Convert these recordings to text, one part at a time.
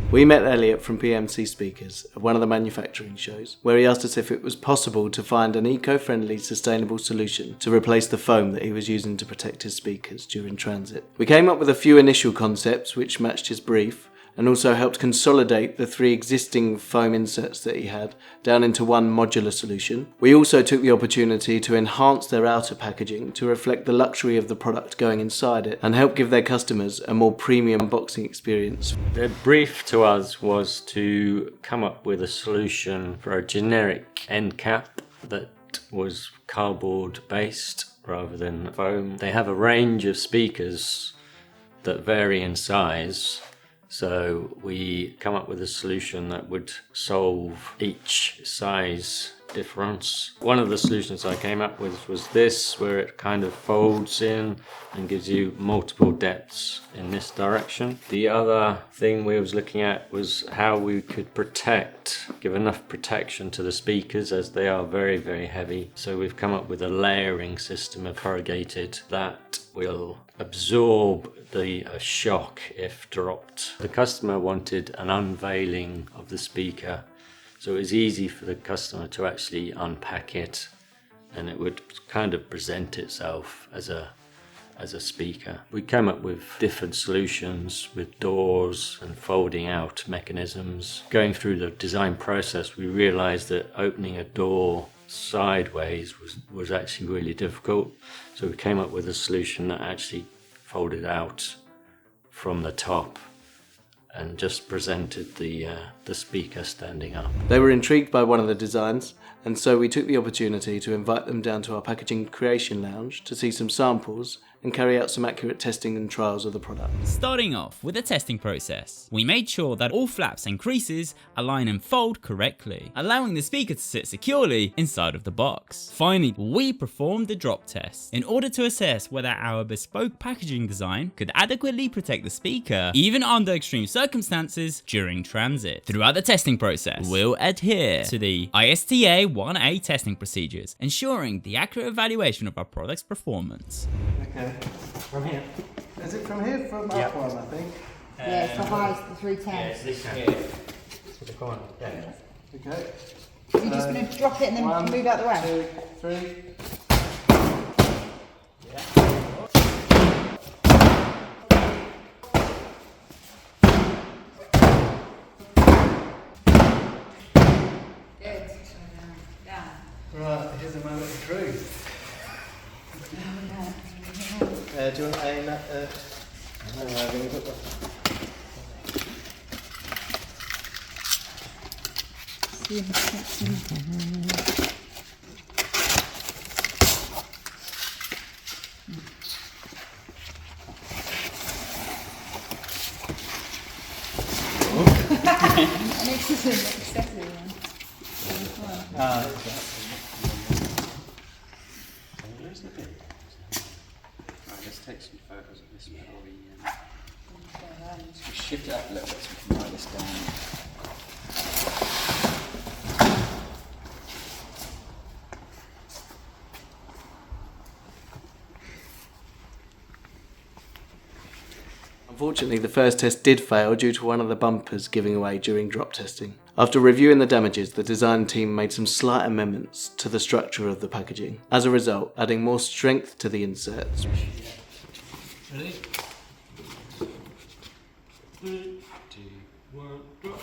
We met Elliot from PMC Speakers at one of the manufacturing shows, where he asked us if it was possible to find an eco-friendly, sustainable solution to replace the foam that he was using to protect his speakers during transit. We came up with a few initial concepts which matched his brief, and also helped consolidate the 3 existing foam inserts that he had down into one modular solution. We also took the opportunity to enhance their outer packaging to reflect the luxury of the product going inside it and help give their customers a more premium boxing experience. The brief to us was to come up with a solution for a generic end cap that was cardboard based rather than foam. They have a range of speakers that vary in size, so we come up with a solution that would solve each size difference. One of the solutions I came up with was this, where it kind of folds in and gives you multiple depths in this direction. The other thing we was looking at was how we could give enough protection to the speakers, as they are very, very heavy. So we've come up with a layering system of corrugated that will absorb the shock if dropped. The customer wanted an unveiling of the speaker, so it was easy for the customer to actually unpack it, and it would kind of present itself as a speaker. We came up with different solutions with doors and folding out mechanisms. Going through the design process, we realized that opening a door sideways was actually really difficult, so we came up with a solution that actually folded out from the top and just presented the speaker standing up. They were intrigued by one of the designs, and so we took the opportunity to invite them down to our packaging creation lounge to see some samples and carry out some accurate testing and trials of the product. Starting off with the testing process, we made sure that all flaps and creases align and fold correctly, allowing the speaker to sit securely inside of the box. Finally, we performed the drop test in order to assess whether our bespoke packaging design could adequately protect the speaker even under extreme circumstances during transit. Throughout the testing process, we'll adhere to the ISTA 1A testing procedures, ensuring the accurate evaluation of our product's performance. Okay. From here. Is it from here? From up one, I think. Yeah, it's the highest, the 310. Yeah, it's this one. To the corner. Yeah. Okay. You're just going to drop it and then move out the way? 2, 3. Yeah. Good. Down. Right, here's a moment of truth. Do you want to aim that? I'm going to put And it's just an accessory one. Where's the bit? Right, let's take some photos of this before we shift it up a little bit so we can write this down. Unfortunately, the first test did fail due to one of the bumpers giving away during drop testing. After reviewing the damages, the design team made some slight amendments to the structure of the packaging. As a result, adding more strength to the inserts. Ready? 3, 2, 1, drop.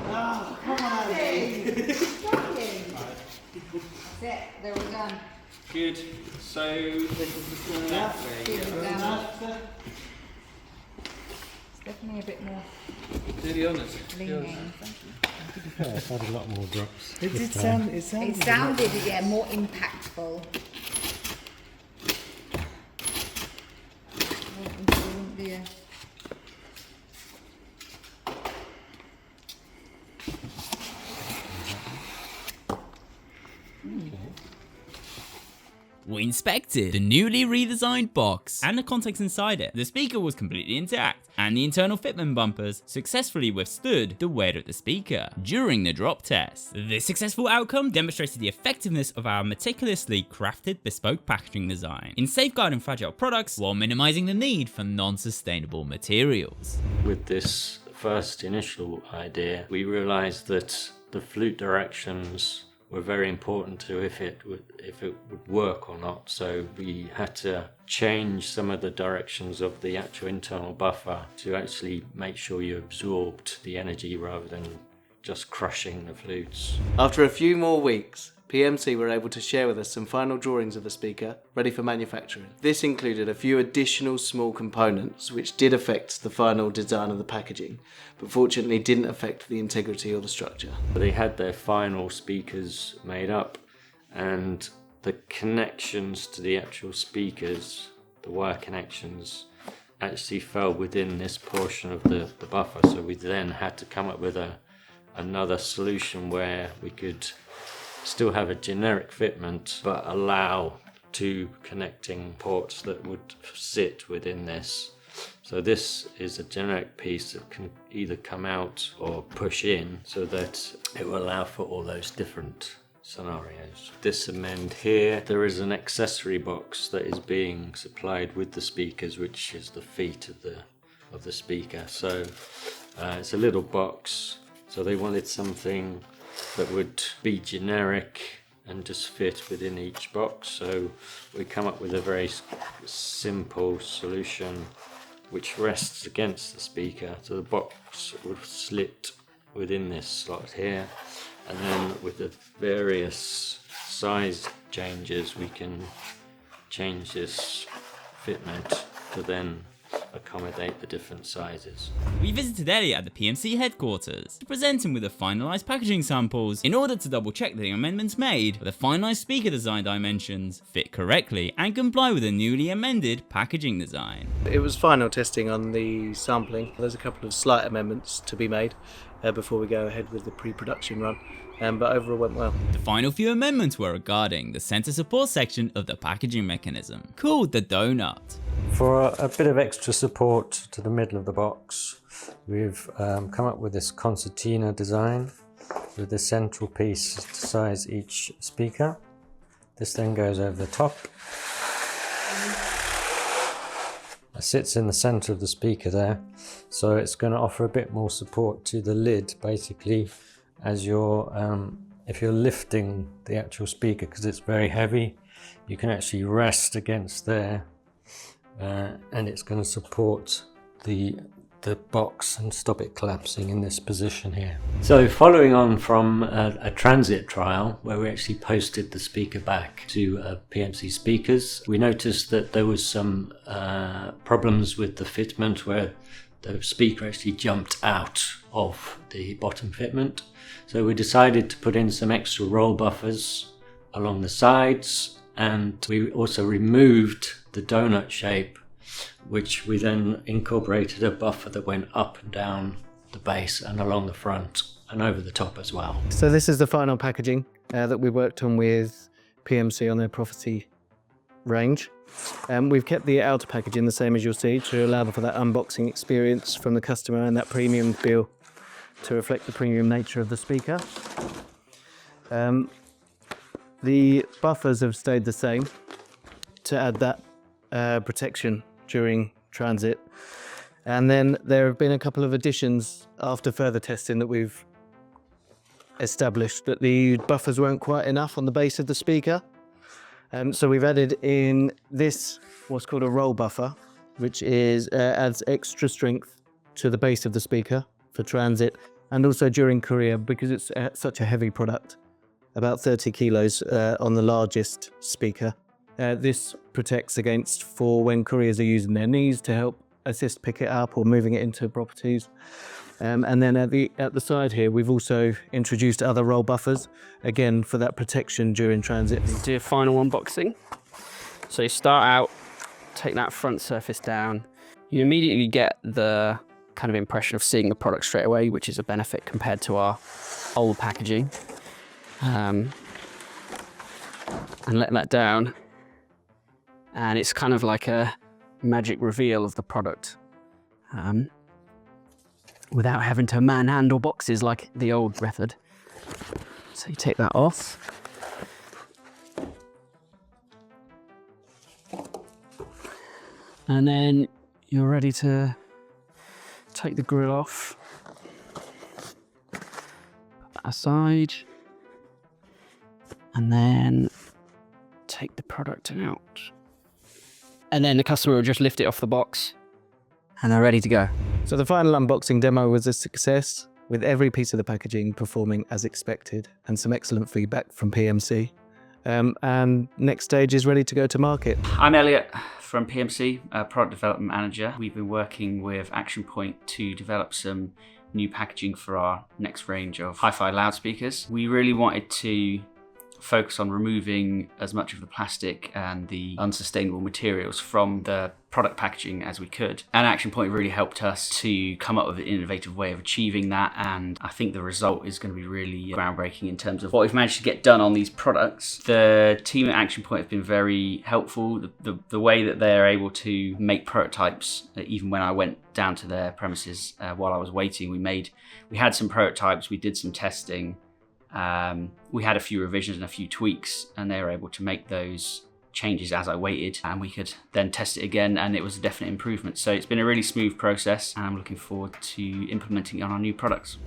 Oh, come on, Andy. That's it, they're all done. Good. So this is that way. It's definitely a bit more Really honest. leaning. It's had a lot more drops. It Sounded, yeah, more impactful. Yeah. We inspected the newly redesigned box and the contents inside it. The speaker was completely intact, and the internal fitment bumpers successfully withstood the weight of the speaker during the drop test. This successful outcome demonstrated the effectiveness of our meticulously crafted bespoke packaging design in safeguarding fragile products while minimizing the need for non-sustainable materials. With this first initial idea, we realized that the flute directions were very important to if it would work or not. So we had to change some of the directions of the actual internal buffer to actually make sure you absorbed the energy rather than just crushing the flutes. After a few more weeks, PMC were able to share with us some final drawings of the speaker ready for manufacturing. This included a few additional small components which did affect the final design of the packaging, but fortunately didn't affect the integrity or the structure. They had their final speakers made up, and the connections to the actual speakers, the wire connections, actually fell within this portion of the buffer. So we then had to come up with another solution where we could still have a generic fitment but allow two connecting ports that would sit within this. So this is a generic piece that can either come out or push in so that it will allow for all those different scenarios. This amend here, there is an accessory box that is being supplied with the speakers, which is the feet of the speaker. So it's a little box. So they wanted something that would be generic and just fit within each box. So we come up with a very simple solution which rests against the speaker. So the box would slit within this slot here, and then with the various size changes we can change this fitment to then accommodate the different sizes. We visited Elliot at the PMC headquarters to present him with the finalised packaging samples in order to double check that the amendments made with the finalised speaker design dimensions fit correctly and comply with the newly amended packaging design. It was final testing on the sampling. There's a couple of slight amendments to be made before we go ahead with the pre-production run, but overall went well. The final few amendments were regarding the centre support section of the packaging mechanism, called the donut. For a bit of extra support to the middle of the box, we've come up with this concertina design with the central piece to size each speaker. This then goes over the top. It sits in the centre of the speaker there, so it's going to offer a bit more support to the lid, basically, as you're if you're lifting the actual speaker, because it's very heavy, you can actually rest against there, and it's going to support the box and stop it collapsing in this position here. So following on from a transit trial where we actually posted the speaker back to PMC speakers, we noticed that there was some problems with the fitment where the speaker actually jumped out of the bottom fitment. So we decided to put in some extra roll buffers along the sides, and we also removed the donut shape, which we then incorporated a buffer that went up and down the base and along the front and over the top as well. So this is the final packaging that we worked on with PMC on their Prophecy range. We've kept the outer packaging the same as you'll see to allow for that unboxing experience from the customer and that premium feel to reflect the premium nature of the speaker. The buffers have stayed the same to add that protection during transit, and then there have been a couple of additions after further testing that we've established that the buffers weren't quite enough on the base of the speaker, so we've added in this what's called a roll buffer, which is adds extra strength to the base of the speaker for transit and also during courier, because it's such a heavy product, about 30 kilos on the largest speaker. This protects against for when couriers are using their knees to help assist pick it up or moving it into properties. And then at the side here, we've also introduced other roll buffers, again for that protection during transit. Do a final unboxing. So you start out, take that front surface down. You immediately get the kind of impression of seeing the product straight away, which is a benefit compared to our old packaging. And let that down. And it's kind of like a magic reveal of the product. without having to manhandle boxes like the old method. So you take that off. And then you're ready to take the grill off. Put that aside. And then take the product out. And then the customer will just lift it off the box and they're ready to go. So the final unboxing demo was a success, with every piece of the packaging performing as expected and some excellent feedback from PMC. And next stage is ready to go to market. I'm Elliot from PMC, Product Development Manager. We've been working with Actionpoint to develop some new packaging for our next range of hi-fi loudspeakers. We really wanted to focus on removing as much of the plastic and the unsustainable materials from the product packaging as we could. And Actionpoint really helped us to come up with an innovative way of achieving that, and I think the result is going to be really groundbreaking in terms of what we've managed to get done on these products. The team at Actionpoint have been very helpful. The way that they're able to make prototypes, even when I went down to their premises while I was waiting, we had some prototypes, we did some testing. We had a few revisions and a few tweaks, and they were able to make those changes as I waited, and we could then test it again, and it was a definite improvement. So it's been a really smooth process, and I'm looking forward to implementing it on our new products.